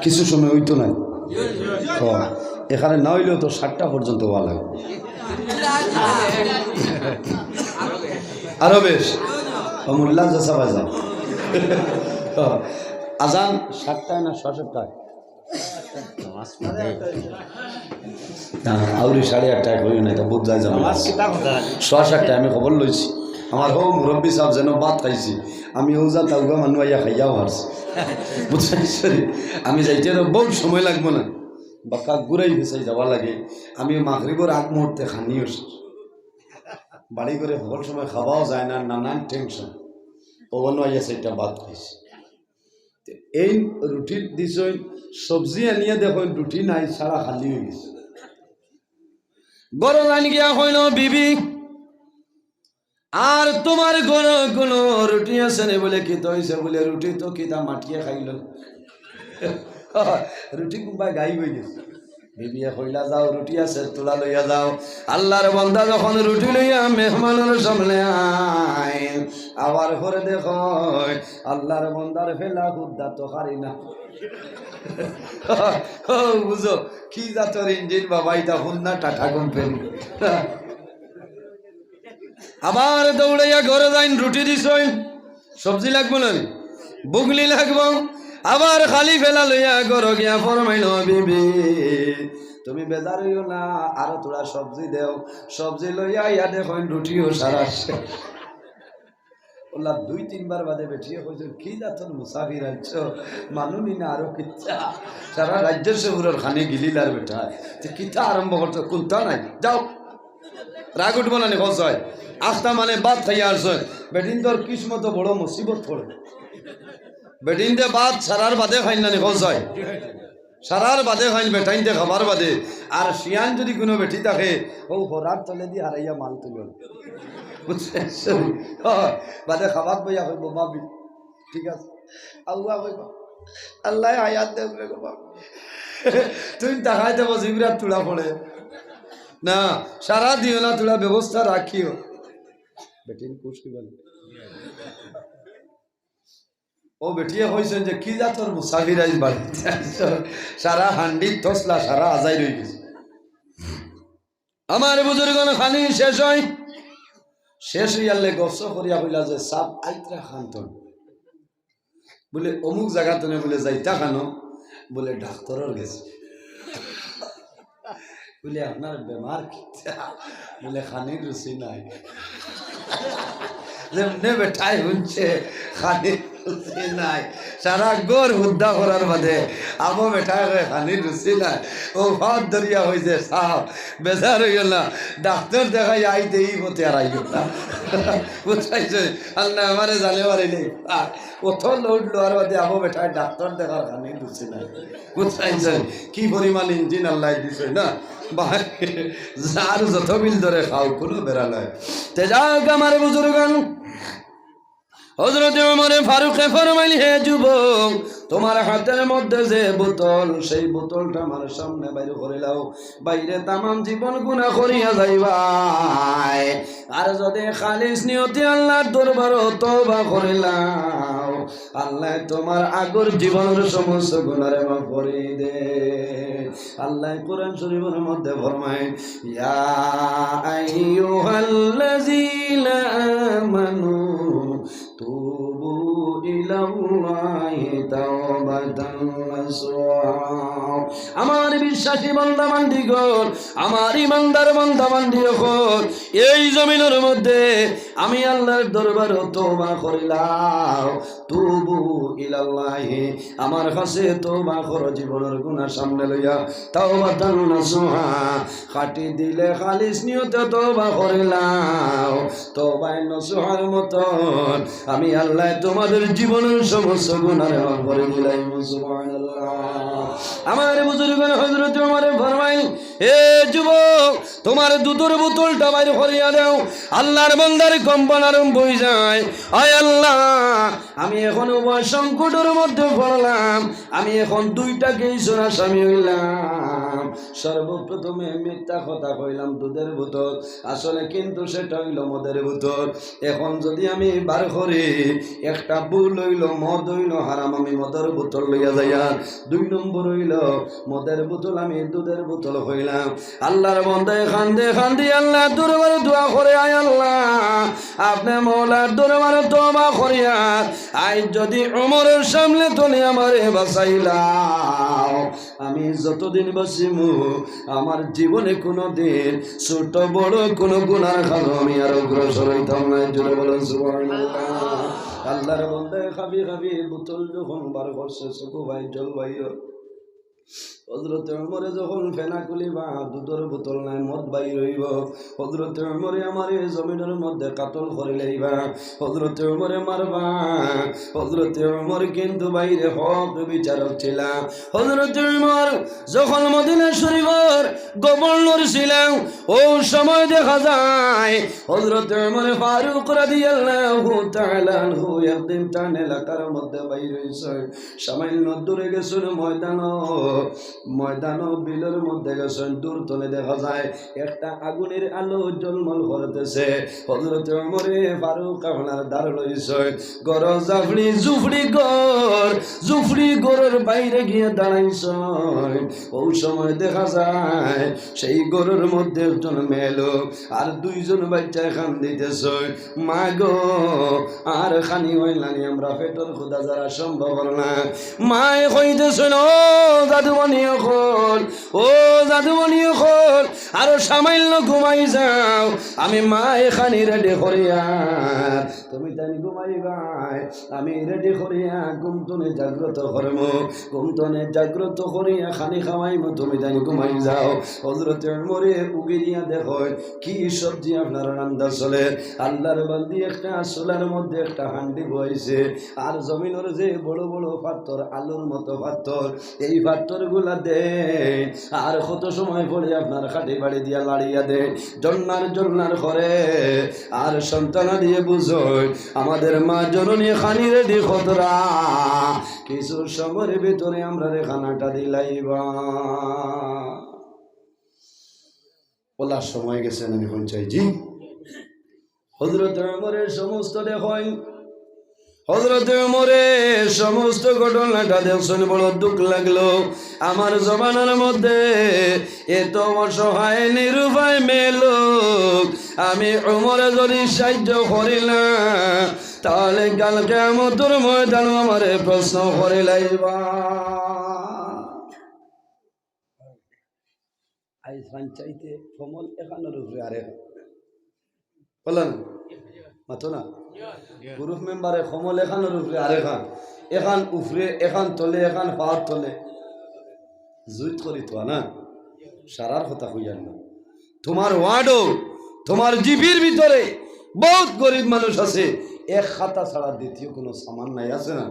কিছু সময় হইতো না এখানে না হইলেও তো 7টা পর্যন্ত হওয়া লাগে আরো বেশ মোল্লা জসা বাজা আজান 7টায় না 7:30টায় আউরি 8:30টায় করি না এটা বোধ যায় যাবে 7:30টায় আমি খবর লইছি আমার হো মুরব্বী সাহেব যেন ভাত খাইছি আমি ওজা তাউগা মানুষ আইয়া খাইয়াও হারছি বুঝছি আমি যাইতে বহুত সময় লাগবো না বাক্কা ঘুরাই ভেসাই যাওয়া লাগে আমি মাগরিবের আগ মুহূর্তে খানিও বাড়ি করে সকল সময় খাওয়াও যায় না নানান টেনশন ওখানে আইয়া সেটা ভাত খাইছি এই রুটি দিছ সবজি আনিয়ে দেখুন রুটি নাই সারা খালি হয়ে গেছে গরম আনি গিয়া হইল বিবি আর তোমার কোনো রুটি আছে না বলে কি তো হয়েছে বলে রুটি তো কিতা মাটিয়ে খাইল রুটি কোনবাই গাই হয়ে গেছে বিবিয়া কইলা যাও রুটি আছে তোলা লইয়া যাও আল্লাহর বান্দা যখন রুটি লইয়া মেহমানের সামনে আয় আবার করে দেখো আল্লাহর বান্দার ফেলা খুদ্দা তো হারি না বুঝো কি জাতর ইঞ্জিন বাবা এটা হুন্না টাটা কোম্পানি আবার দৌড়াইয়া ঘরে যাইন রুটি দিস সবজি লাগবো না বুগলি লাগবো আবার খালি ফেলা লইয়া ঘর গিয়া ফরমাইল বিবি তুমি বেজার হইও না আরো তোরা সবজি দেও সবজি লইয়া ইয়া দেখো রুটিও সারা ওলা 2-3 বার বাদে বেঠিয়ে কইছে কি জাতর মুসাফির আছো মানুনি না আরো কিচ্ছা সারা রাজ্যের শহরের খানে গিলিলার বেটা কিতা আরম্ভ করছো কোনটা নাই যাও রাগ উঠবো না খোঁজ হয় আস্তা মানে বাদ খাইয়া আসছে বেটিন তোর কিসমত বড় মুসিবত পড়ে বেটিন দে বাদ সারার বাদে খাইন না খোঁজ হয় সারার বাদে খাইন বেটাইন দে খাবার বাদে আর শিয়ান যদি কোনো বেটি থাকে ও হরার তলে দিয়ে হারাইয়া মাল তুল বাদে খাবার বইয়া হইব ভাবি ঠিক আছে আল্লাহ কইব আল্লাহ আয়াত দেব রে গো বাবা তুই দেখাই দেব জিবরাত তুলা পড়ে না সারা দিও না তোরা ব্যবস্থা রাখিও বেটিন খুশি বলে ও বেটিয়ে কইছেন যে কি জাতর মুসাফির আইস বাড়িতে সারা হান্ডি তসলা সারা আজাই রয়ে গেছে আমার বুজুর্গন খানি শেষ হয় শেষ হইয়ালে গছ করিয়া কইলা যে সাপ আইত্রা খান্তন বলে অমুক জায়গা তনে বলে যাইতা খানো বলে ডাক্তারের গেছে বলে আপনার বেমার বলে খানির রুচি নাই যেমনে বেটাই শুনছে খানির রুচি নাই সারা গোর হুদ্দা করার বাদে আবো বেটাই খানির রুচি নাই ও ভাত দরিয়া হয়েছে সাপ বেজার হইল না ডাক্তার দেখাই আইতে এই মতে আর আইল না বুঝাইছে আল্লাহ আমারে জানে পারিলে প্রথম লোড লোয়ার বাদে আবো বেটাই ডাক্তার দেখার খানির রুচি নাই বুঝাইছে কি পরিমাণ ইঞ্জিন আল্লাহ দিছে না যার যত বিল ধরে খাও কোনো বেড়া নয় তে যাক আমার বুজুর্গান হযরত ওমর ফারুক ফরমাইল হে যুবক তোমার হাতের মধ্যে যে বোতল সেই বোতলটা আমার সামনে বাইরে করে লাও বাইরে তামাম জীবন গুনাহ করিয়া যাইবাই আর যদি খালিস নিয়তে আল্লাহর দরবারে তওবা করে লাও আল্লাহ তোমার আগর জীবনের সমস্ত গুনাহ মাফ করে দে আল্লাহ কোরআন শরীফের মধ্যে ফরমায় ইয়া আইয়ুহাল্লাযীনা আমানু তুবু ইলাল্লাহি তাওবাতান নাসুহা আমার বিশ্বাসী বান্দা বান্দীগণ আমার ইমানদার বান্দা বান্দীগণ এই জমিনের মধ্যে আমি আল্লাহর দরবারে তওবা করিলাম তুবু ইলাল্লাহি আমার কাছে তওবা করো জীবনের গুনাহ সামনে লইয়া তাওবাতান নাসুহা খাটি দিলে খালিস নিয়তে তওবা করিলাম তওবায়ে নাসুহার মতন আমি আল্লাহ তোমাদের জীবনের সমস্ত গুনাহ মাফ করে দিলাম সুবহানাল্লাহ আমার বুজুর্গগণ হযরত ওমর ফরমাইল হে যুবক তোমার দুধের বোতলটা বাইরে করিয়া দাও আল্লাহর বান্দার কম্পন আরম্ভ হয়ে যায়। আয় আল্লাহ, আমি এখন উভয় সংকটের মধ্যে পড়লাম, আমি এখন দুইটাকেই আসামি হইলাম। সর্বপ্রথমে মিথ্যা কথা কইলাম দুধের বোতল, আসলে কিন্তু সেটা হইল মদের বোতল। এখন যদি আমি বার করি, একটা ভুল হইল মদ হইল হারাম, আমি মদের বোতল লইয়া যাইয়া। 2 নম্বর হইল মদের বোতল আমি দুধের বোতল হইলাম। আল্লাহর বান্দা খান্দে খান্দি আল্লাহ দরবারে দোয়া করে, আয় আল্লাহ আপনি মওলার দরবারে তওবা করিয়া আজ যদি ওমরের সামনে তোলে আমারে বাঁচাইলাও, আমি যতদিন বাঁচিমু আমার জীবনে কোনো দিন ছোট বড় কোনো গুনার খানো আমি আর অগ্রসর হইতাম না। জোরে বলেন সুবহানাল্লাহ। আল্লাহর বান্দা খাবি খাবি বোতল যখন বার করছে চকু ভাই জল বাইর। হযরত ওমরে যখন ফেনা খুলিবা দুধের বোতল নাই মদ বাইর হইব, হযরত ওমরে আমারে জমিনের মধ্যে কাতল করে লইবা, হযরত ওমরে মারবা। হযরত ওমর কিন্তু বাইরে হক বিচারক ছিল। হযরত ওমর যখন মদিনা শরীফের গভর্নর ছিলেন, ও সময় দেখা যায় হযরত ওমর ফারুক রাদিয়াল্লাহু তাআলা আনহু একদিন টান এলাকার মধ্যে বাইর হইছে, সামান্য দূরে গেছেন ময়দান বিলের মধ্যে গেছেন, দূর তলে দেখা যায় একটা আগুনের আলো জলমল করতেছে। হযরত ওমরে ফারুক আপনার দাঁড় লইছে, গর জাফরি জুফরি গরের বাইরে গিয়ে দাঁড়াইছে। ওই সময় দেখা যায় সেই গরের মধ্যে একজন মেয়ে লোক আর 2 জন বাচ্চা খান দিতেছে, মা গো আর খানি হইলানি আমরা পেটর ক্ষুধা যারা সম্ভব না। মায়ে কইতেছে, ও জাদুমণি হল, ও জাদুমণি হল, আরো সামান্য ঘুমাই যাও, আমি মা এখানে রেডি করিয়া তুমি তাই ঘুমাইবাই, আমি রেডি করিয়া ঘুমতনে জাগ্রত করব, ঘুমতনে জাগ্রত করিয়া খানি খাওয়াইব, তুমি তাই ঘুমাই যাও। হযরত ওমরে উগিরিয়া দেখো কি সবজি আপনার রান্না চলে। আল্লাহর বান্দি একটা চুলার মধ্যে একটা হান্ডি বইছে, আর জমিনের যে বড় বড় পাথর আলুর মতো পাথর, এই পাথর গুলা দেয় আর কত সময় পরে আপনার খাটি বাড়ি দিয়া লাড়িয়া দেয়, জন্নার করে। আর সন্তান দিয়ে বুঝোয় আমাদের মা জননী খানি রেডি খতরা, কিছু সময়ের ভিতরে আমরা রে খানাটা দিলাইবা। বলার সময় গেছেন আমি কোন চাইছি। হযরত ওমরের সমস্ত দেখেন, হযরত ওমরের সমস্ত ঘটনাটা দেখছেন, বড় দুঃখ লাগলো। আমার জমানার মধ্যে এত অসহায় নিরুপায় মেলো, আমি ওমরে যদি সাহায্য করিলাম তাহলে কাল কিয়ামতের ময়দানে আমারে প্রশ্ন করে লাইবা। আই চাইতে কমল এখানোর উপরে আরে বলেন মাতো না গ্রুপ মেম্বারে কমল এখানোর উপরে আরে খান, এখান উপরে এখান তলে এখান পাওয়ার তলে জুইত করি তো না সারার কথা হইয়ার না। তোমার ওয়ার্ডও তোমার জিপির ভিতরে বহুত গরিব মানুষ আছে, এক খাতা ছাড়া দ্বিতীয় কোনো সামান নাই, আছে না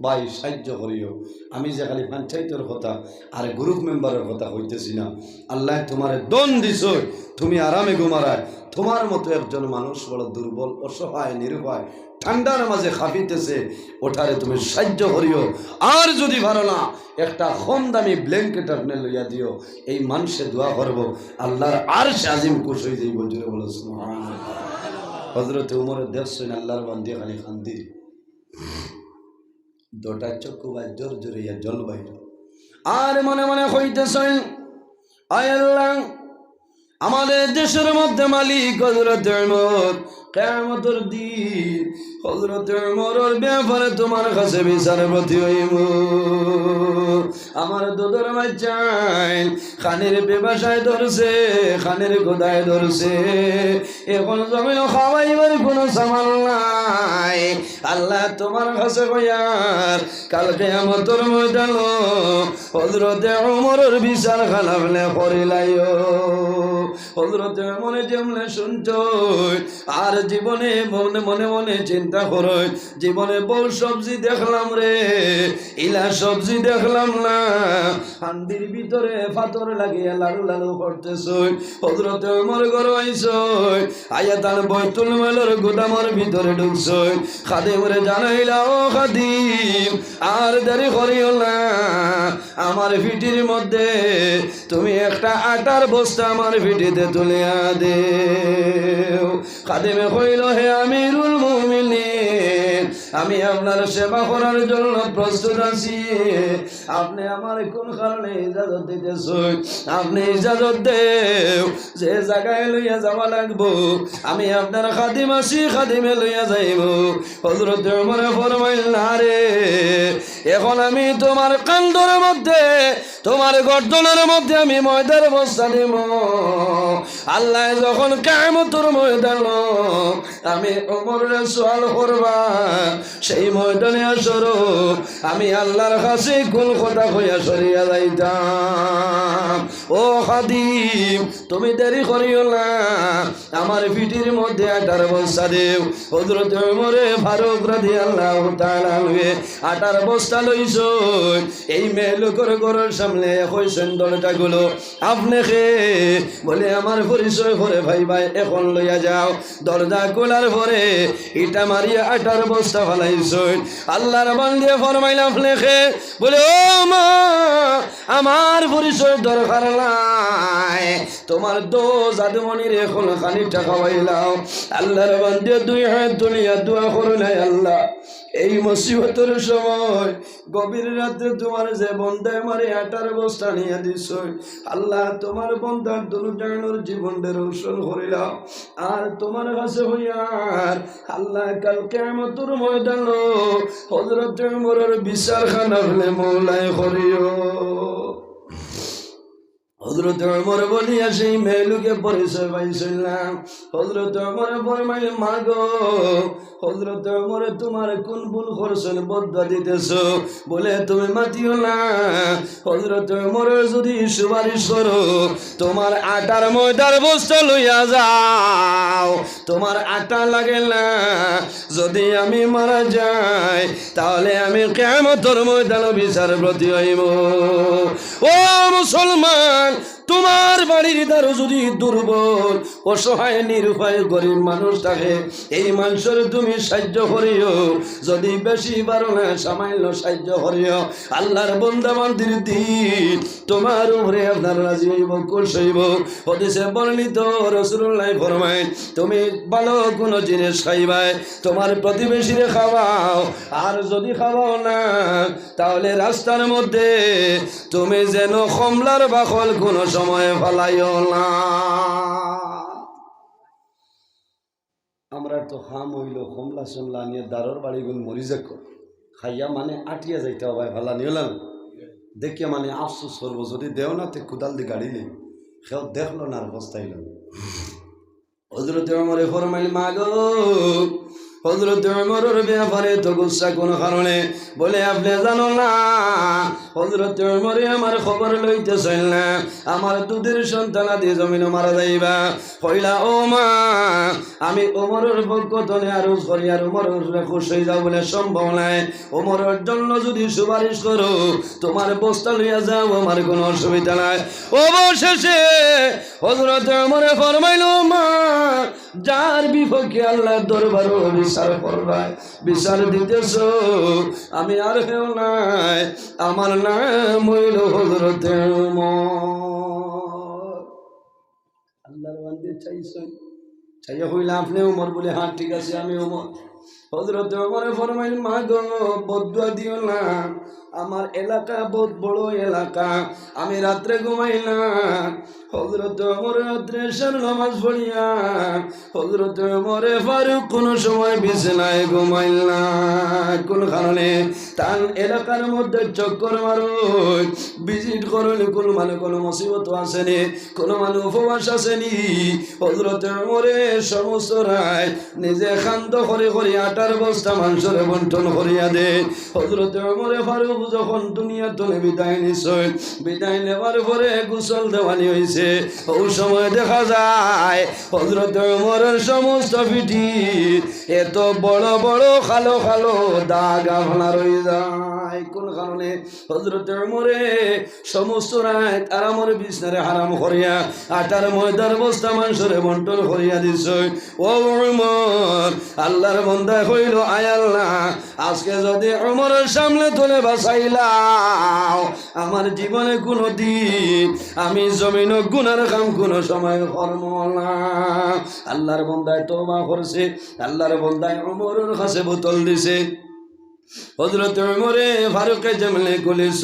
ভাই? সাহায্য করিও। আমি যে খালি পঞ্চায়েতের কথা আর গ্রুপ মেম্বারের কথা হইতেছি না। আল্লাহ তোমার দন দিছ, তুমি আরামে ঘুমারায়, তোমার মতো একজন মানুষ বড় দুর্বল অসহায় নিরুপায় ঠান্ডার মাঝে খাফিতেছে, ওঠারে তুমি সাহায্য করিও। আর যদি ভালো না একটা কম দামি ব্ল্যাঙ্কেট আপনি লইয়া দিও, এই মানুষে দোয়া করবো আল্লাহর আরশে আজিম খুশ হয়ে যাইব। জোরে বলো সুবহানাল্লাহ। হযরত ওমরের দেখছেন আল্লাহর বান্দি খালি খান্দি, দুটা চক্ষু ভাই জোর জোরে জল বাইর, আর মনে মনে হইতেছেন আয় আল্লাহ আমাদের দেশের মধ্যে মালিক হযরত ওমর, কিয়ামতের দিন হযরত ওমরের ব্যাপারে তোমার কাছে বিচারপতি হইব। আমার দুধের বাচ্চাই খানের ব্যবসায় ধরছে, খানের গোদায় ধরছে, এখন জমিন খাওয়াইবার কোনো সামাল নাই। আল্লাহ তোমার কাছে কইয়ার কাল কিয়ামতের ময়দানে হযরত ওমরের বিচার খানাবলে করিলাইও। হযরত মনে যেমনে শুনছ আর জীবনে মনে মনে মনে চিন্তা করো জীবনে বউ সবজি দেখলাম রে ইলা সবজি দেখলাম না হান্ডির ভিতরে পাথর লাগিয়ে লালু লালু করতেছ হযরত ওমর ঘর আইছ আয়াতান বাইতুল মালের গোদামের ভিতরে ঢুকছ খাদিম রে জানাইলা ও খাদিম আর দেরি করিও না আমার ভিটির মধ্যে তুমি একটা আটার বস্তা আমার ভিটিতে তুলিয়া দেও খাদিমে কইল হে আমিরুল মুমিনিন আমি আপনার সেবা করার জন্য প্রস্তুত আছি আপনি আমার কোন কারণে ইজাজত দিতেছেন আপনি ইজাজত দেও যে জায়গায় লইয়া যাওয়া লাগবো আমি আপনার খাদিম আছি খাদিমে লইয়া যাইব হযরত ওমর ফরমাইল না রে এখন আমি তোমার কান্দর মধ্যে তোমার গর্দনের মধ্যে আমি ময়দার বস্তা দিব আল্লাহ যখন কিয়ামতের ময়দান আমি ওমরের সওয়াল করবা সেই ময়দানে আসরো আমি আল্লাহর কাছে কোন কথা কইয়া সরিয়া যাইতাম ও খাদিম তুমি দেরি করিও না আমার পিঠির মধ্যে আটার বস্তা দেও হযরত ওমরে ফারুক রাদিয়াল্লাহু তাআলা আটার বস্তা লইছ এই মেয়ে লোকের ঘরের সামনে কইছেন দরজাগুলো আপনি কে বলে আমার পরিচয় করে ভাই ভাই এখন লইয়া যাও দরজা খোলার পরে ইটা মারিয়া আটার বস্তা ফেলাইছেন আল্লাহর বান্দে ফরমাইল আপনি কে বলে ও মা আমার পরিচয় দরকার নাই তোমার দো জাদুমণির এখন খানিকটা খাওয়াইলাও আল্লাহর বান্দে দুই হাত তুলিয়া দোয়া করলেন আল্লাহ এই মুসিবতের সময় গভীর রাতে তোমার যে বন্ধে আমার আটার বস্তা নিয়ে দিছ আল্লাহ তোমার বন্ধার দুটানোর জীবনটা রোশন করিলাম আর তোমার কাছে হইয়ার আল্লাহ কাল কিয়ামতের ময়দান হযরত ওমরের বিচারখানা হলে মওলায় করিও হযরত ওমর বলিয়া সেই মেয়েলুকে পরিচয় পাইছিলাম হযরত ওমর ফরমাইল মা গো হযরত ওমর তোমার কোন ভুল করছেন বদয়া দিতেছ বলে তুমি মাতিও না হযরত ওমর যদি সুপারিশ করো তোমার আটার ময়দার বস্তা লইয়া যাও তোমার আটা লাগে না যদি আমি মারা যাই তাহলে আমি কিয়ামতের ময়দানে বিচার প্রতি হইব ও মুসলমান তোমার বাড়ির দ্বারা যদি দুর্বল অসহায় নিরুপায় গরিব মানুষ থাকে এই মানুষের তুমি সাহায্য করিও যদি বেশি পারো না সামান্য সাহায্য করিও আল্লাহর বান্দা বান্দির দিন তোমার উপরে আপনার রাজি হইব খুশ হইব হাদিসে বর্ণিত রাসূলুল্লাহ ফরমায় তুমি ভালো কোনো জিনিস খাইবাই তোমার প্রতিবেশীরে খাওয়াও আর যদি খাওয়াও না তাহলে রাস্তার মধ্যে তুমি যেন কমলার বাকল কোনো সময় ফলাইও না আমরা তো খাম হইল কমলা সমলা নিয়ে দারোর বাড়ি গুণ মরি যাক খাইয়া মানে আটিয়া যাইতে হবে ভালা নিলাম দেখিয়া মানে আফসোস করবো যদি দেও না তে কুদাল দি গাড়ি নেই সেও দেখলো না আর বস্তাইল হযরত ওমর ফরমাইল মা গো হযরত ওমরের ব্যাপারে তো গুসা কোন কারণে বলে আপনি জানো না হযরত ওমর আমার খবর লইতেছেন না আমার দুধের সন্তান আদি জমিনে মারা যাইবা কইলা ও মা আমি ওমরের পক্ষ থেকে আরজ করি আর ওমরের খুশি হয়ে যাও বলে সম্ভব নাই ওমরের জন্য যদি সুপারিশ করো তোমার বস্তা লইয়া যাও আমার কোনো অসুবিধা নাই অবশেষে হযরত ওমর ফরমাইল মা যার বিপক্ষে আল্লাহর দরবারে বিচার করবাই বিচার দিতেছ আমি আর কেউ নাই আমার নাম হইল হযরত ওমর আল্লাহর বান্দে চাইয়া হইলে আপনি ওমর বলে হ্যাঁ ঠিক আছে আমি ওমর হযরত ওমরে ফরমাইল মা গো বদুয়া দিও না আমার এলাকা বহুত বড় এলাকা আমি রাত্রে ঘুমাই না হযরত ওমর রাত্রে এশার নামাজ পড়িয়া হযরত ওমরে ফারুক কোন সময় বিছানায় ঘুমাইল না কোন কারণে তার এলাকার মধ্যে চক্কর মারো ভিজিট করলে কোন মানে কোনো মুসিবত আসেনি কোন মানে উপবাস আসেনি হযরত ওমরে সমস্ত রায় নিজে খান্ত করে করে আটার বস্তা মাংসরে বন্টন করিয়া দে। হযরত ওমরে ফারুক যখন দুনিয়া থেকে বিদায় নিছেন, বিদায় নেওয়ার পরে গোসল দেওয়ানি হয়েছে, ওই সময় দেখা যায় হযরত ওমরের সমস্ত পিঠি এত বড় বড় কালো কালো দাগ আপনার হয়ে যায়। কোন কারণে? হযরত ওমরে সমস্ত রাত আরামের বিছনারে হারাম করিয়া আটার ময়দার বস্তা মাংসরে বন্টন করিয়া দিছে। ও ওমর, আল্লাহর বান্দা কইল, আয় আল্লাহ, আজকে যদি ওমরের সামনে তুলে বাঁচাইলাও, আমার জীবনে কোনো দিন আমি জমিন গুনার কাম কোনো সময় করব না। আল্লাহর বান্দায় তওবা করছে, আল্লাহর বান্দায় ওমরের কাছে বোতল দিছে। হযরত ওমরে ফারুকে জমলে কলিস,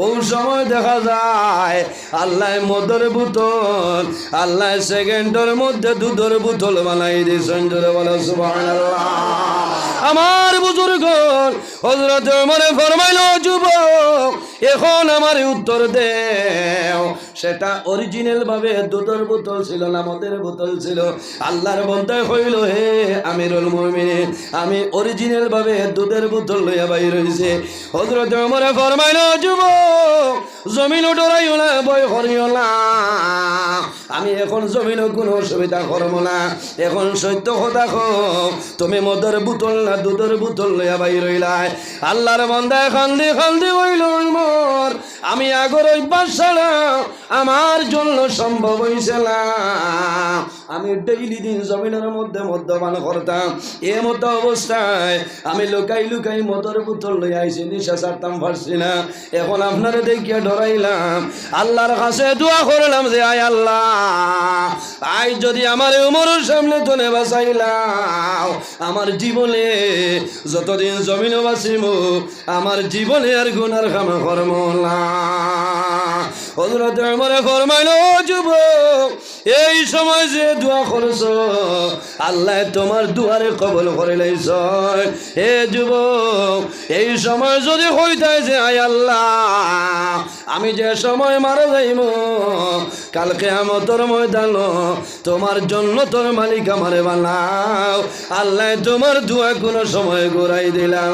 ওই সময় দেখা যায় আল্লাহ মদের বোতল, আল্লাহ সেকেন্ডের মধ্যে দুধের বোতল বানাই দিয়েছেন। জোরে বলো সুবহানাল্লাহ। আমার বুজুর্গ হযরত ওমরে ফরমাইল, যুবক, এখন আমার উত্তর দেও, সেটা অরিজিনাল ভাবে দুধের বোতল ছিল না মদের বোতল ছিল? আল্লাহর বান্দা কইল, হে আমিরুল মুমিনিন, আমি অরিজিনাল ভাবে দুধের বোতল লইয়া বাইর হইছে। হযরত ওমরে ফরমাইল, যুবক, জমিন ডরাইও না, ভয় করিও না, আমি এখন জমিন কোনো অসুবিধা করব না। এখন সত্য কথা কও, তুমি মদের বোতল না দুধের বোতল লইয়া বাইর হইলাই? আল্লাহর বান্দা খান্দি খান্দি হইল, ওমর, আমি আগর অভ্যাস ছাড়া আমার জন্য সম্ভব হইছে না। আমি ডেইলি দিন জমিনের মধ্যে মদ্যপান করতাম, এ মতো অবস্থায় আমি লুকাই লুকাই মদের বোতল লইয়া আইছি, নিশা ছাড়তাম পারছি না। এখন আপনারা দেখিয়া ডরাইলাম, আল্লাহর কাছে দোয়া করলাম যে, আয় আল্লাহ, আই যদি আমার ওমরের সামনে তোনে বাঁচাইলাও, আমার জীবনে যতদিন জমিন বাঁচিব, আমার জীবনে আর গুনার কাম করব না। হযরত ওমরে ফরমাইল, ও যুবক, এই সময় যে দোয়া করছ, আল্লাহ তোমার দুয়ারে কবুল করে লাইছ। হে যুবক, এই সময় যদি হইতায় যে, আয় আল্লাহ, আমি যে সময় মারা যাইব, কাল কিয়ামতের ময়দান তোমার জন্য তোর মালিক আমারে বানাও, আল্লাহ তোমার দোয়া কোনো সময় ঘুরাই দিলাম।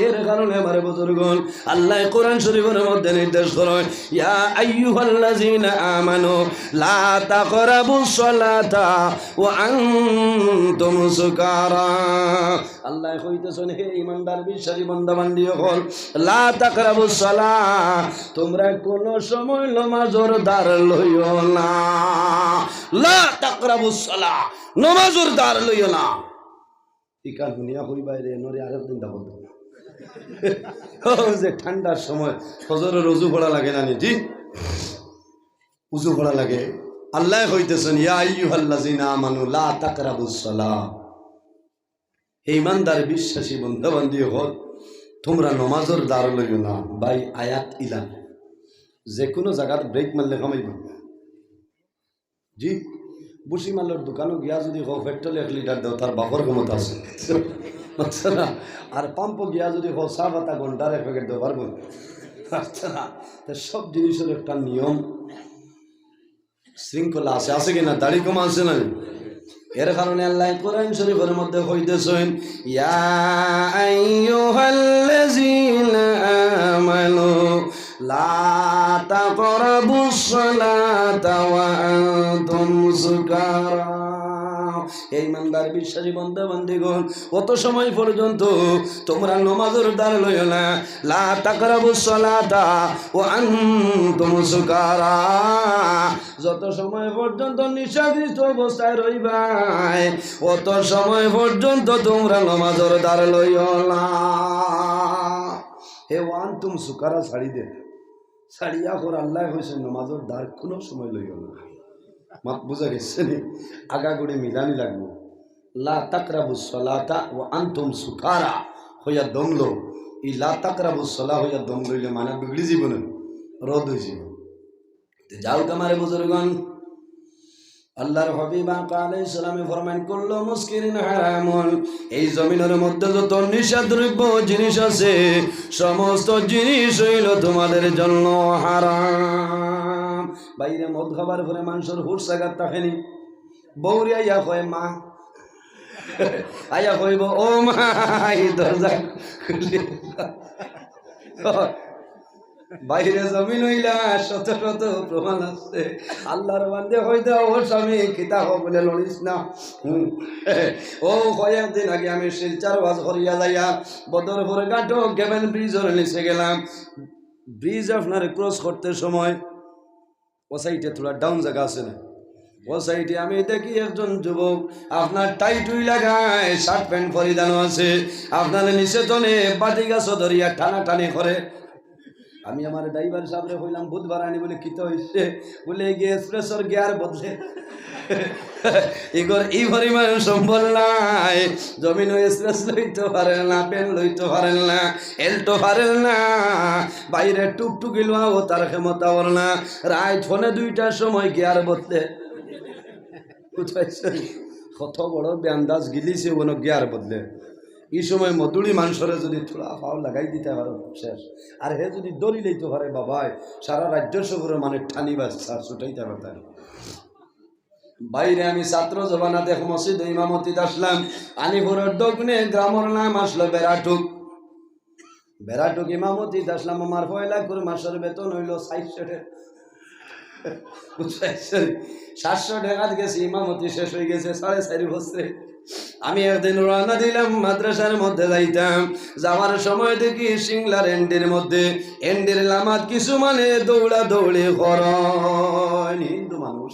এর কারণে আমার বুজুর্গণ, আল্লাহ কোরআন শরীফের মধ্যে নির্দেশ করেন, ইয়া আইয়ুহাল্লাযীনা আমানু লা তাকরাবুস সালাতা ওয়া আনতুম সুকারা। আল্লাহ কইতেছেন, হে ঈমানদার বিশ্বাসী বান্দা বান্দি হল, লা তাকরাবুস সালাহ, তোমরা কোন সময় নামাজের দ্বার লইও না। লা তাকরাবুস সালাহ, নামাজের দ্বার লইও না। ইকান দুনিয়া কই বাইরে নরে আরেকদিন দাও যে ঠান্ডার সময় ফজরের ওযু পড়া লাগে না? জি, ওযু পড়া লাগে। আল্লাহ কইতেছেন, ইয়া আইয়ুহাল্লাযীনা আমানু লা তাকরাবুস সালাহ, হে ঈমানদার বিশ্বাসী বান্দা বান্দি হল, তোমরা নামাজের দ্বার লইও না। ভাই, আয়াত ইলান যে কোনো জায়গাত ব্রেক মারলে কমাইব। জি, বুসি মালের দোকানও গিয়া যদি হোক পেট্রোল 1 লিটার দেও, তার বাপর ক্ষমতা আছে, আচ্ছা না? আর পাম্পও গিয়া যদি হোক চা পাতা ঘন্টার 1 প্যাকেট দেওয়ার পারবো, আচ্ছা না? সব জিনিসের একটা নিয়ম শৃঙ্খলা আছে, আছে কিনা? দাড়ি কমা আছে না? এর কারণে আল্লাহ কোরআন শরীফের মধ্যে কইতেছেন, ইয়া আইয়ুহাল্লাযীনা আমানু লা তাকরাবুস সালাতা ওয়া আনতুম সুকারা। এই ইমানদার বিশ্বাসী বান্দা বান্দিগণ, অত সময় পর্যন্ত তোমরা নামাজের দ্বার লইও না। লা তাকরাবুস সালাতা ওয়া আনতুম সুকারা, যত সময় পর্যন্ত নিশাগ্রস্ত অবস্থায় রইবাই, অত সময় পর্যন্ত তোমরা নামাজের দ্বার লইও না। হে আনতুম সুকারা ছাড়ি দে, ছাড়িয়া কর। আল্লাহ হয়েছে নামাজের দ্বার কোনো সময় লইও না। মাত বুঝা গেছে নি? আগাগুড়ি মিলানি লাগবো। লা তাকরাবুস সালাতা ওয়া আনতুম সুকারা হইয়া দমলো, এই লা তাকরাবুস সালাহ হইয়া দম লইলে মানে বিগড়ি জীবন রদ হয়ে যাব। যাও তোমার বুজুর্গণ, আল্লাহর হাবিব আলাইহিস সালামে ফরমান, কুল্লু মুসকিরিন হারামুন, এই জমিনের মধ্যে যত নিষিদ্ধ জিনিস আছে, সমস্ত জিনিস হইল তোমাদের জন্য হারাম। বাইরে মদ খাবার পরে মানুষের হুশ জাগাত থাকেনি, বৌরিয়া ইয়া কয়, মা আয়া কইব ও মা এই দরজা খুলে বাইরে জমিন হইলা শত শত প্রমাণ আছে আল্লাহর বান্দে হইতা ও স্বামী কিতা হো বলে লড়িস না ও কয়েকদিন আগে আমি শিলচার বাস করিয়া যাইয়া বদরপুর ঘাটো গেবেন ব্রিজের নিচে গেলাম ব্রিজ আপনার ক্রস করতে সময় ও সাইডে থোড়া ডাউন জায়গা আছে না ও সাইডে আমি দেখি একজন যুবক আপনার টাইট উই লাগায় শার্ট প্যান্ট পরিধান আছে আপনার নিচে তনে বাটি গাছ ধরিয়া টানাটানি করে আমি আমার ড্রাইভার সাহেবরে কইলাম বুধবার আনি বলে কিতো হইছে বলে গিয়ে এক্সপ্রেসর গিয়ার বদলে ইগর এই পরিমাণ সম্বল নাই জমিন এক্সপ্রেস লইতে পারেন না পেন লইতে পারেন না এলটো পারেন না বাইরে টুকটুকি লোয়াও তার ক্ষমতা ওর না রাত ফোনে 2টার সময় গিয়ার বদলে বুঝাইছেন কত বড় বেআন্দাজ গিলিছে কোনো গিয়ার বদলে এই সময় মধুরি মানুষরে যদি থোড়া ফাও লাগাই দিতে পারো শেষ আর হে যদি দড়ি লইতে পারে বাবাই সারা রাজ্য শহরে মানে ঠানি বাস ছুটাইতে পারতেন বাইরে আমি ছাত্র জবানা দেখ মসজিদ ইমামতিতে আসলাম আলিপুরের দক্ষিণে গ্রামের নাম আসলো বেড়াটুক বেড়াটুক ইমামতিতে আসলাম আমার 1 মাসের বেতন হইল 700 টাকা বুঝছেন 700 টাকা গেছি ইমামতি শেষ হয়ে গেছে 4.5 বছরে আমি একদিন রওনা দিলাম মাদ্রাসার মধ্যে যাইতাম যাওয়ার সময় দেখি সিংলার এন্ডির মধ্যে এন্ডির লামাত কিছু মানে দৌড়া দৌড়ি করেন হিন্দু মানুষ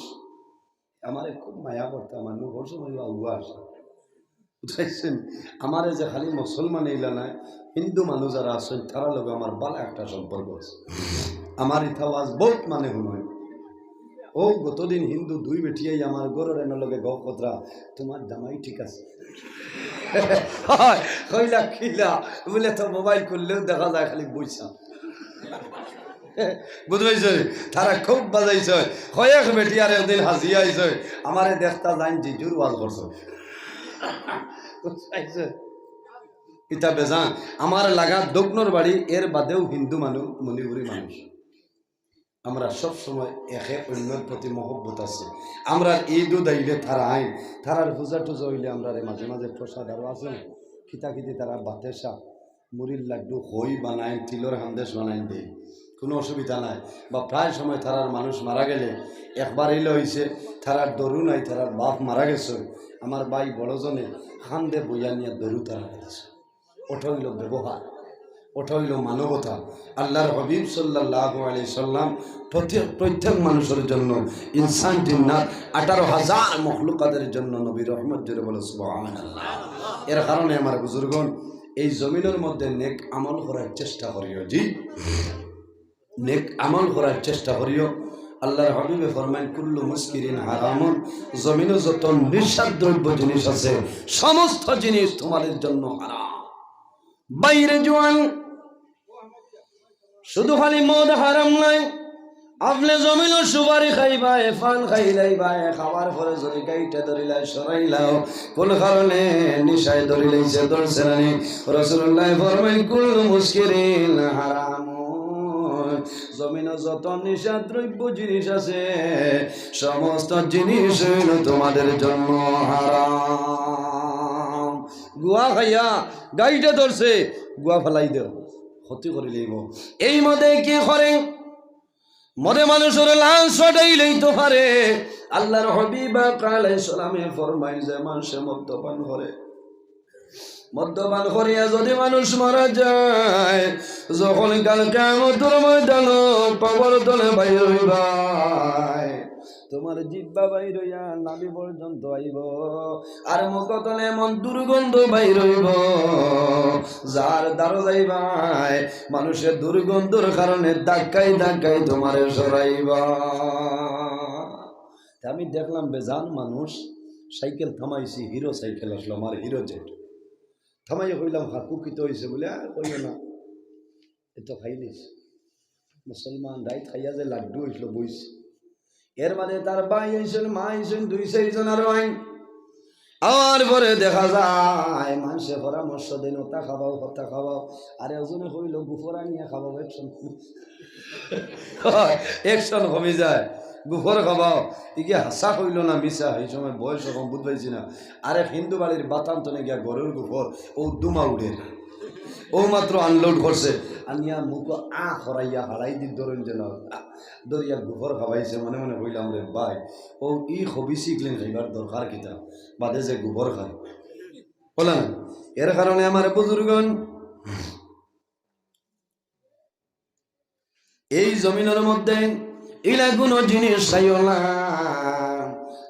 আমার খুব মায়া করতে আমার মুখর সময় বাবু আসে বুঝাইছেন আমার যে খালি মুসলমান এইলা নাই হিন্দু মানুষ যারা আছেন তারা লোক আমার ভালো একটা সম্পর্ক আছে আমার ইথাওয়াজ বহুত মানে শুনয় ও গতদিন হিন্দু 2 বেটিয়াই আমার গরুর এনে লগে গপ কতরা তোমার জামাই ঠিক আছে কইলা খিলা বলে তো মোবাইল করলেও দেখা যায় খালি বইসা বুঝবাইছে তারা খুব বাজাইছে কয়েক বেটিয়ার একদিন হাসিয়া আইছে আমারে দেখতা জান জিজুর ওয়াজ করছো বুঝাইছে ইতা বেজান আমার লাগা দক্ষিণর বাড়ি এর বাদেও হিন্দু মানুষ মণিপুরি মানুষ আমরা সব সময় একে অন্যের প্রতি মহব্বত আছে আমরা ঈদও দাইলে তারা আইন তারার পূজা টুজা হইলে আমরা মাঝে মাঝে প্রসাদ আরও আছে খিতাখিতি তারা বাতেসা মুড়ির লাড্ডু হই বানায় তিলর হান্দেশ বানাই দেয় কোনো অসুবিধা নাই বা প্রায় সময় তারার মানুষ মারা গেলে একবার এলে হয়েছে তারার দরু নাই তারার বাপ মারা গেছে আমার ভাই বড়জনে খান্দে বইয়া নিয়ে দরু তারা গেছে ওটা হইল ব্যবহার ওটা হইল মানবতা আল্লাহর হাবিব সাল্লাল্লাহু আলাইহি সাল্লাম প্রত্যেক মানুষের জন্য ইনসান জিন্নাত 18,000 মখলুকাতের জন্য নবী রহমত জুড়ে বলে সুবহানাল্লাহ এর কারণে আমার বুজুর্গণ এই জমিনের মধ্যে নেক আমল করার চেষ্টা করিও জি নেক আমল করার চেষ্টা করিও আল্লাহর হাবিবে ফরমান কুল্লু মুস্কিরিন হারামুন জমিনে যত নিঃস্বাদ্রব্য জিনিস আছে সমস্ত জিনিস তোমাদের জন্য হারাম বাইরে জোয়ান শুধু খালি মদ হারাম নাই আপনি জমিনও সুপারি খাইবা ফান খাইলাইবা খাওয়ার পরে যদি গাইটা ধরিলাই সরাইলাও কোন কারণে নিশায় ধরিলাইছে ধরছে না রাসূলুল্লাহ ফরমাই কুল্লু মুস্কিরিন হারাম জমিনে যত নিশা দ্রব্য জিনিস আছে সমস্ত জিনিস তোমাদের জন্য হারাম গুয়া খাইয়া গাইটা ধরছে গুয়া ফেলাই দেও ক্ষতি করে লইব এই মদে কি করে মদে মানুষের লাশ ছড়াই লইতে পারে আল্লাহর হাবিব আলাইহিস সালামে ফরমায় যে মানুষ মদ্যপান করে মদ্যপান করিয়া যদি মানুষ মারা যায় যখন কাল কিয়ামতের ময়দানে কবর তলে বাইর হইবা তোমার জিহ্বা বাইর হইয়া নাভি পর্যন্ত আইব আর মুখ তলে এমন দুর্গন্ধ বাইর হইব যার দ্বারা যাইবাই মানুষের দুর্গন্ধর কারণে ধাক্কাই ধাক্কাই তোমারে সরাইবা আমি দেখলাম বেজান মানুষ সাইকেল থামাইছি হিরো সাইকেল আসলো আমার হিরো জেট থামাই কইলাম হাকু কিতো হয়েছে বলে আর কইও না এ তো খাইলিস মুসলমান রাইত খাইয়া যে লাড্ডু হয়েছিল বইছে এর মানে তার ভাই আইসেন মা আইসেন 2-4 জন আরো আইন আমার পরে দেখা যায় মানুষে পরামর্শ দেন ওটা খাবাও হত্যা খাওয়াও, আর ওজনে হইল গুফরা নিয়ে খাবাও, একশন কমে যায়, গুফর খাবাও। ইগে হাসা হইল না মিশা, এই সময় বয়স কম বুঝ পাইছি না। আরে হিন্দু বাড়ির বাতাম তনে গিয়া গরুর গুফর ও দুমা উঠে ও মাত্র আনলোড করছে, আনিয়া মুখ হরাইয়া হারাই দি ধরেন যেন দরিয়া গুফর খাওয়াইছে। মনে মনে হইলাম রে ভাই ও ই হবি শিখলেন খাইবার দরকার কিতা, বাদে যে গোবর খায় বলে না। এর কারণে আমার বুজুর্গণ এই জমিনের মধ্যে ইলা কোনো জিনিস খাইও না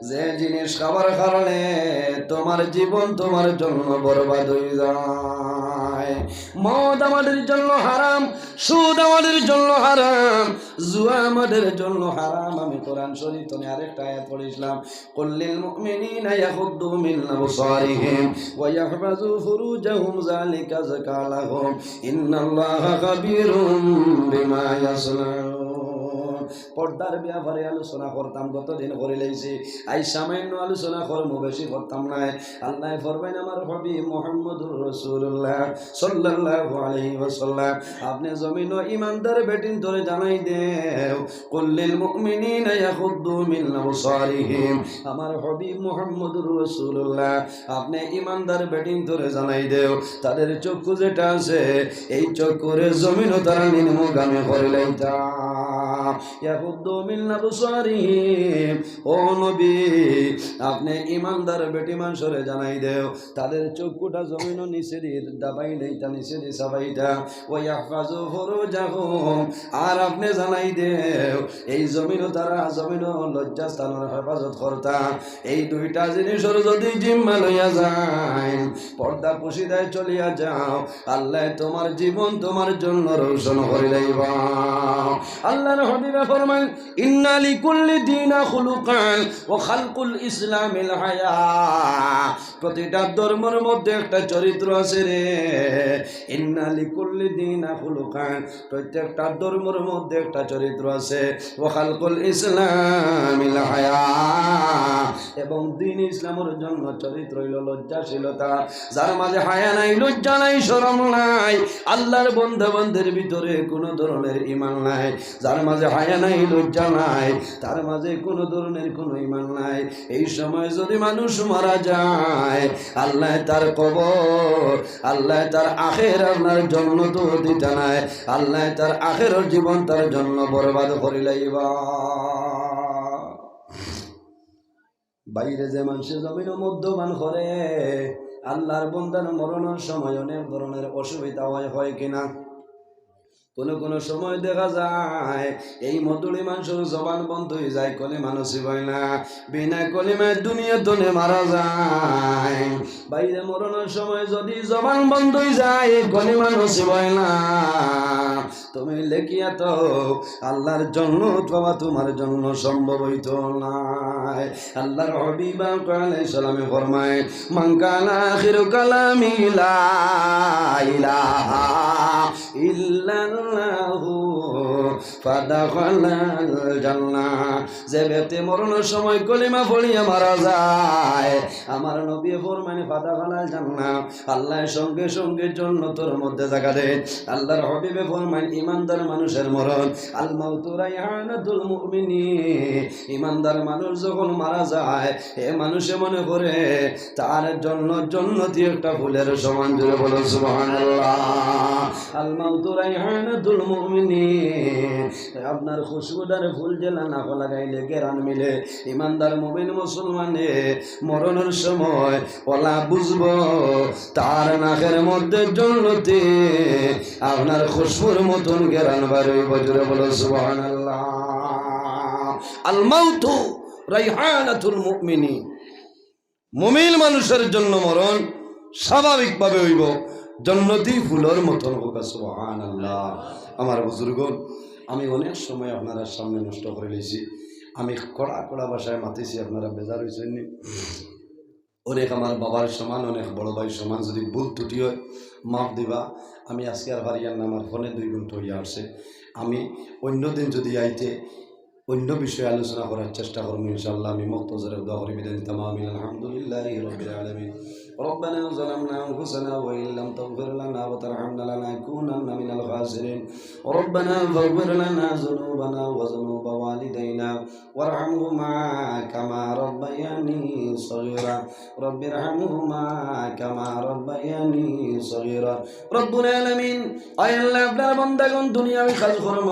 যে জিনিস খাবার কারণে তোমার জীবন তোমার জন্য বরবাদ হয়ে যায়। মদ আমাদের জন্য হারাম, সুদ আমাদের জন্য হারাম, জুয়া আমাদের জন্য হারাম। আমি কোরআন শরীফ থেকে আরেকটা আয়াত পড়েছিলাম, কুল্লিল মুমিনিনা ইয়াগুদ্দু মিন আবসারিহিম ওয়া ইয়াহফাযু ফুরুজাহুম যালিকা যাকা লাহুম ইন্নাল্লাহা খাবীরুম বিমা ইয়াসনাউন। পর্দার ব্যাপারে আলোচনা করতাম, গতদিন করে লাইছি, আই সামান্য আলোচনা করবো, বেশি করতাম না। আল্লাহ ফরমাইন আমার হাবিব মুহাম্মদুর রাসূলুল্লাহ সাল্লাল্লাহু আলাইহি ওয়াসাল্লাম, আপনি জমিন ও ইমানদার বেটিন ধরে জানাই দেও, কুল্লিল মুমিনিনা ইয়াগুদ্দু মিন আবসারিহিম, আমার হাবিব মুহাম্মদুর রাসূলুল্লাহ আপনি ইমানদার বেটিন ধরে জানাই দেও তাদের চক্ষু যেটা আছে এই চক্ষুরে জমিন ও তারা নিম্নগামী করে লাইতা। ইয়াগুদ্দু মিন আবসারিহিম, ও নবী আপনি ইমানদার বেটি মানুষরে জানাই দেও তাদের চক্ষুটা জমিন ও নিচে দিয়ে দাবাই লইতা, নিচে দিয়ে সাবাইতা। ওয়া ইয়াহফাযু ফুরুজাহুম, আর আপনি জানাই দেও এই জমিন ও তারা জমিন ও লজ্জাস্থানের হেফাজত করতা। এই দুইটা জিনিসের যদি জিম্মা লইয়া যায়, পর্দা পুশিদায় চলিয়া যাও, আল্লাহ তোমার জীবন তোমার জন্য রোশন করে লইবা। আল্লাহর হাবিবে ফরমান, ইন্না লিকুল্লি দীনা খুলুকান ওয়া খালকুল ইসলামিল হায়া, প্রতিটা ধর্মের মধ্যে একটা চরিত্র আছে রে। ইন্না লিকুল্লি দীনা খুলুকান, প্রত্যেকটা ধর্মের মধ্যে একটা চরিত্র আছে। ওয়া খালকুল ইসলামিল হায়া, এবং দ্বীন ইসলামের জন্য চরিত্র হইল লজ্জাশীলতা। যার মাঝে হায়া নাই, লজ্জা নাই, শরম নাই, আল্লাহর বন্ধা-বান্দের ভিতরে কোনো ধরনের ঈমান নাই। যার মাঝে হায়া নাই, লজ্জা নাই, তার মাঝে কোনো ধরনের কোনো ঈমান নাই। এই সময় যদি মানুষ মারা যায়, আল্লাহ তার কবর, আল্লাহ তার আখের আপনার জন্য তো দিতে নাই, আল্লাহ তার আখেরের জীবন তার জন্য বরবাদ করে লাইবা। বাইরে যে মানুষের জমিন মধ্যমান করে, আল্লাহর বন্দার মরণের সময় অনেক ধরনের অসুবিধা হয় কিনা? কোনো সময় দেখা যায় এই মধুরি মানুষের জবান বন্ধ হয়ে যায়, কলিমা নসিব হয় না, বিনা কলিমায় দুনিয়া তনে মারা যায়। বাইরে মরণের সময় যদি জবান বন্ধ হয়ে যায়, কলিমা নসিব হয় না, তুমি লেখিয়া তো আল্লাহর জন্য বাবা তোমার জন্য সম্ভব হইত নাই। আল্লাহর হাবিব আলাইহিস সালামে ফরমায়, মান কানা আখিরু কালামি লা ইলাহা ইল্লাল্লাহু ফাদাখালাল জান্নাহ, যে ব্যক্তি মরণের সময় কলিমা পড়িয়া মারা যায়, আমার নবী ফরমানে ফাদাখালাল জান্নাহ, আল্লাহর সঙ্গে সঙ্গে জান্নাতের মধ্যে জায়গা দেন। আল্লাহর হাবিবে ফরমান, ইমানদার মানুষের মরণ আল মাউতু রাইহানাতুল মুমিনিন, ইমানদার মানুষ যখন মারা যায় এ মানুষে মনে করে তার জন্য জান্নাতি একটা ফুলের সমান। জোরে বলো সুবহানাল্লাহ। আল মাউতু রাইহানাতুল মুমিনিন, আপনার খুশবুদার ফুল জেলা না লাগাইলে গেরান মিলে। ইমানদার মুমিন মুসলমানে মরণের সময় ওলা বুঝবো তার নাকের মধ্যে জান্নাতে আপনার খুশবুর মতন গেরান বাড়ি। বজরে বলো সুবহানাল্লাহ। আল মাউতু রাইহানাতুল মুমিনিন, মুমিন মানুষের জন্য মরণ স্বাভাবিকভাবে হইব জান্নাতি ফুলের মতন হোক। সুবহানাল্লাহ। আমার বুজুর্গণ, আমি অনেক সময় আপনারা সামনে নষ্ট করে নিয়েছি, আমি কড়া কড়া ভাষায় মাতিছি, আপনারা বেজার হয়েছেন নি? অনেক আমার বাবার সমান, অনেক বড় ভাই সমান, যদি ভুল ত্রুটি হয় মাফ দিবা। আমি আজকে আর হারিয়ান না, আমার ফোনে 2 ঘন্টা হইয়া আসছে। আমি অন্য দিন যদি আইতে অন্য বিষয়ে আলোচনা করার চেষ্টা করবো ইনশাআল্লাহ। আমি মুক্তজরে দোয়া করি বিদায় নিতাম। আমিন। আলহামদুলিল্লাহি রাব্বিল আলামিন। ربنا ظلمنا أنفسنا وإن لم تغفر لنا وترحمنا لنكونن من الخاسرين. ربنا فاغفر لنا ذنوبنا وذنوب والدينا وارحمهما كما ربياني صغيرا. رب ارحمهما كما ربياني صغيرا. رب العالمين আয় আল্লাহ, আপনার বান্দাগণ দুনিয়াবি কাজ কর্ম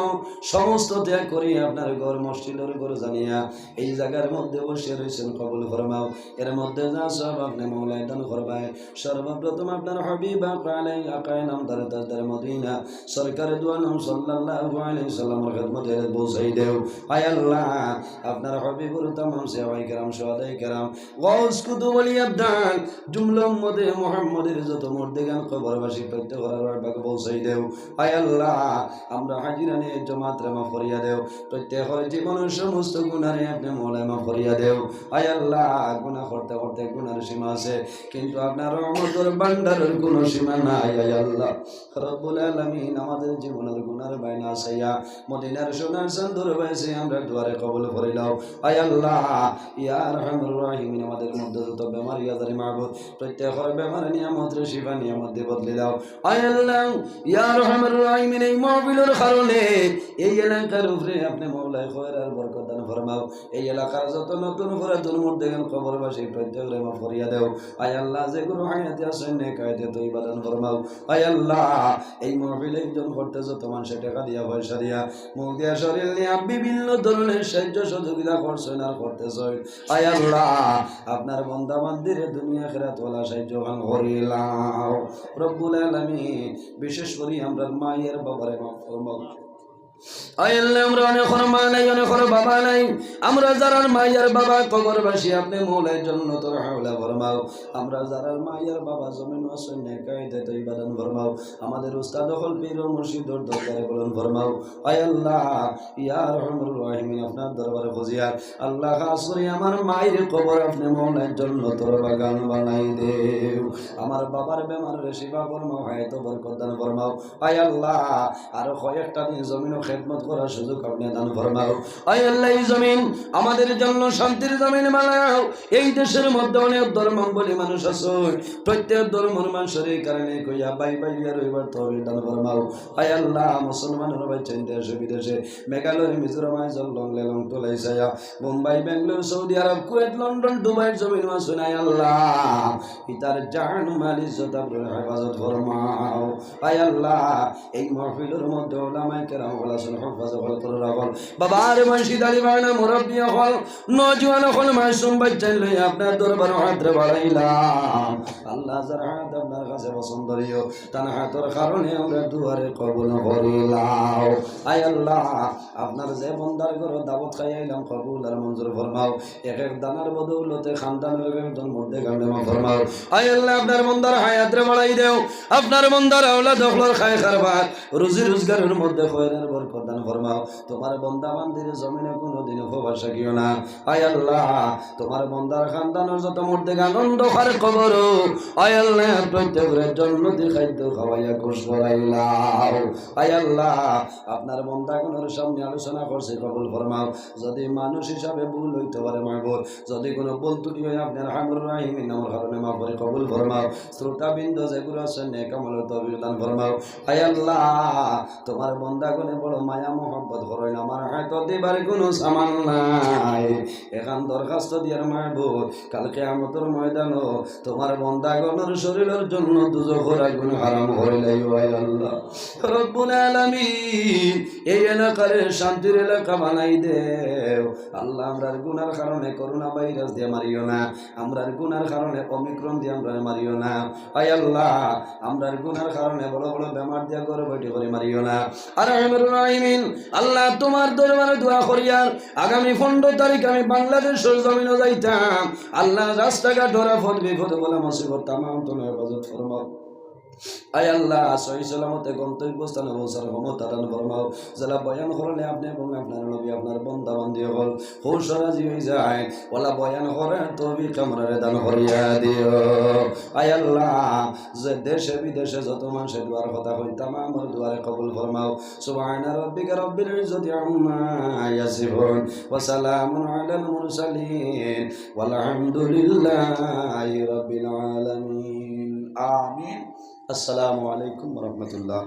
সমস্ত ত্যাগ করি আপনার ঘর মসজিদের ঘর জানিয়া এই জায়গার মধ্যে বসে রয়েছেন, কবুল ফরমাও। এর মধ্যে যা সব আপনি মওলাই দান করবাই। সর্বপ্রথম আপনার হাবিব আকায়ে নামদার তাজদার মদিনা সরকারে দু আলম সাল্লাল্লাহু আলাইহি সাল্লামের খিদমতে পৌঁছাই দেও। আয় আল্লাহ, আপনার হাবিবুর তামাম সাহাবায়ে কেরাম, শুহাদায়ে কেরাম, গাউস কুতুব ওলি আবদাল জুমলা উম্মতে মুহাম্মাদের যত মুর্দেগান কবরবাসী প্রত্যেকের বাড়িতে পৌঁছাই দেও। আয় আল্লাহ, আমরা হাজিরানে জমাতে মাফ করিয়া দেও। প্রত্যেকের জীবনের সমস্ত গুনাহে আপনি মওলাই মাফ করিয়া দেও। আয় আল্লাহ, গুনাহ করতে করতে গুনার সীমা আছে, কিন্তু আপনার রহমতের ভান্ডারের কোনো সীমা নাই। আয় আল্লাহ রব্বুল আলামিন, আমাদের জীবনের গুনার বাইনা আসাইয়া মদিনার সোনার চাঁদর বাইসে আমরা দুয়ারে কবুল করিলাও। আয় আল্লাহ ইয়া আরহামুর রাহিমিন, আমাদের মধ্যে যত বেমারি আজারি মাহবুব প্রত্যেকের বেমার নিয়ামত শিফা নিয়ামত বদলে দাও। আয় আল্লাহ ইয়া আরহামুর রাহিমিন, এই মাহফিলের কারণে এই এলাকার উপরে আপনি মওলাই খয়র আর বরকত দান ফরমাও। এই এলাকার যত নতুন পুরাতন মুর্দেগান কবরবাসী প্রত্যেকরে মাফ করিয়া দেও। আয় আল্লাহ, যে গুরু হায়াতে আছেন নেকায়েতে তৈবা দান ফরমাও। আয় আল্লাহ, এই মাহফিল একজন করতে যত মানুষে টাকা দিয়া পয়সা দিয়া মুখ দিয়া শরীর নিয়া বিভিন্ন ধরনের সাহায্য সহযোগিতা করছেন আর করতেছেন, আয় আল্লাহ আপনার বান্দা বান্দিরে দুনিয়া আখিরাত ওয়ালা সাহায্য গান করিলাও। রব্বুল আলামিন, বিশেষ করে আমরা মায়ের বাবারে মাফ ফরমাও। আয় আল্লাহ, আমরা অনেক মা নাই, অনেক বাবা নাই, আমরা যারা মায়ের বাবা কবরবাসী আপনি মওলাই জান্নাতুল হাওলা ফরমাও। আমরা যারা মায়ের বাবা জমিন আছেন নেকায়েতে তৈবা দান ফরমাও। আমাদের উস্তাদ হল পীর ও মুর্শিদর দরবারে বলুন ফরমাও। আয় আল্লাহ ইয়া আরহামুর রাহিমিন, আপনার দরবারে খুঁজিয়ার আল্লাহ খাস করে আমার মায়ের কবর আপনি মওলাই জান্নাতুল বাগান বানাই দেও। আমার বাবার বেমার শিফা ফরমাও, হায়াত বরকত দান ফরমাও। আয় আল্লাহ, আর কয়েকটা দিন জমিন খেদমত করার সুযোগ আপনি দান ফরমাও। আয় আল্লাহ, এই জমিন আমাদের জন্য শান্তির জমিন বানাও। এই দেশের মধ্যে অনেক ধর্মাবলী মানুষ আছে, প্রত্যেক ধর্মের মানুষের এই কারণে কইয়া বাই বাই রইবার তৌফিক দান ফরমাও। আয় আল্লাহ, মুসলমানের ভাই দেশে বিদেশে মেঘালয় মিজোরাম আইজল লেলং তোলাই ছায়া Mumbai Bengaluru Saudi Arab Kuwait London Dubai জমিন আছে। আয় আল্লাহ, ইতার জান মাল ইজ্জত আপনার হেফাজত ফরমাও। আয় আল্লাহ, এই মাহফিলের মধ্যে উলামায়ে কেরাম বাবার মসজিদ আলী বানা মুরব্বী হল নজওয়ান হল মাসুম বাচ্চাই লই আপনার দরবারে হাত বাড়াইলাম। আল্লাহ যার হাত আপনার কাছে পছন্দ হইও, তার হাতের কারণে আমরা দুয়ারে কবুল করিলাম। আয় আল্লাহ, আপনার যে বন্দার ঘর দাওয়াত খাইলাম কবুল আর মঞ্জুর ফরমাও। এক এক দানার বদৌলতে খানদানের একজন মধ্যে গান্ডে মা ফরমাও। আয় আল্লাহ, আপনার বন্দার হায়াত বাড়াই দেও। আপনার বন্দার আওলাদ দখলর খায় খারবার রুজি রোজগারের মধ্যে খয়রের বরকত দান ফরমাও। তোমার বন্দা বান্দির জমিনে কোনোদিন উপবাস রাখিও না। আয় আল্লাহ, তোমার বন্দার খানদানের যত মধ্যে আনন্দ খার কবর, আয় আল্লাহ প্রত্যেকের জান্নাতি খাদ্য খাওয়াইয়া খুশ করাইলাও। আয় আল্লাহ, আপনার বন্দাগণের সামনে আলোচনা করছে কবুল ফরমাও। যদি মানুষ হিসাবে ভুল হইতে পারে মাহবুব, যদি কোনো ভুল ত্রুটি হয় আপনার হামুর রাহিমিন নামের কারণে মাফ করে কবুল ফরমাও। শ্রোতাবৃন্দ যেগুলো আছেন নেক আমল তৌফিক দান ফরমাও। আয় আল্লাহ, তোমার বন্দাগণে বড় মায়া মোহব্বত করেন, আমার হয়তো দিবার কোনো সামান নাই। এখন দরখাস্ত দিয়ার মাহবুব, কালকে কিয়ামতের ময়দানও তোমার বন্দাগণের শরীরের জন্য দুজখের আগুন হারাম হইলাই। আয় আল্লাহ রব্বুল আলামিন, এই এলাকার শান্তির এলাকা বানাই দেও। আল্লাহ, আমরার গুনার কারণে করোনা ভাইরাস দিয়ে মারিও না, আমরার গুনার কারণে অমিক্রন দিয়ে আমরা মারিও না। আয় আল্লাহ, আমরার গুনার কারণে বড় বড় বেমার দিয়া ঘরে বৈঠে করে মারিও না। আর আল্লাহ, তোমার দরবারে দোয়া করিয়ার আগামী 15 তারিখ আমি বাংলাদেশের জমিনে যাইতাম। আল্লাহ, রাস্তাঘাট ধরা ফট বিপদ বলে মুসিবত তামাম তুমি হেফাজত ফরমাও। আয় আল্লাহ সহি সালামতে গন্তব্যস্থানে পৌঁছার ক্ষমতা দান ফরমাও। যারা বয়ান করলে আপনি এবং আপনার নবী আপনার বান্দা বান্দি হল খুশ রাজি হয়ে যায়, ওলা বয়ান করে তৌফিক আমরারে দান করিয়া দিও। আয় আল্লাহ যে দেশে বিদেশে যত মানুষের দুয়ার কথা হই তামামের দুয়ারে কবুল ফরমাও। সুবহানা রাব্বিকা রাব্বিল ইজ্জাতি আম্মা ইয়াসিফুন ওয়া সালামুন আলাল মুরসালিন ওয়ালহামদুলিল্লাহি রাব্বিল আলামিন। আমিন। আসসালামু আলাইকুম ওয়া রাহমাতুল্লাহ।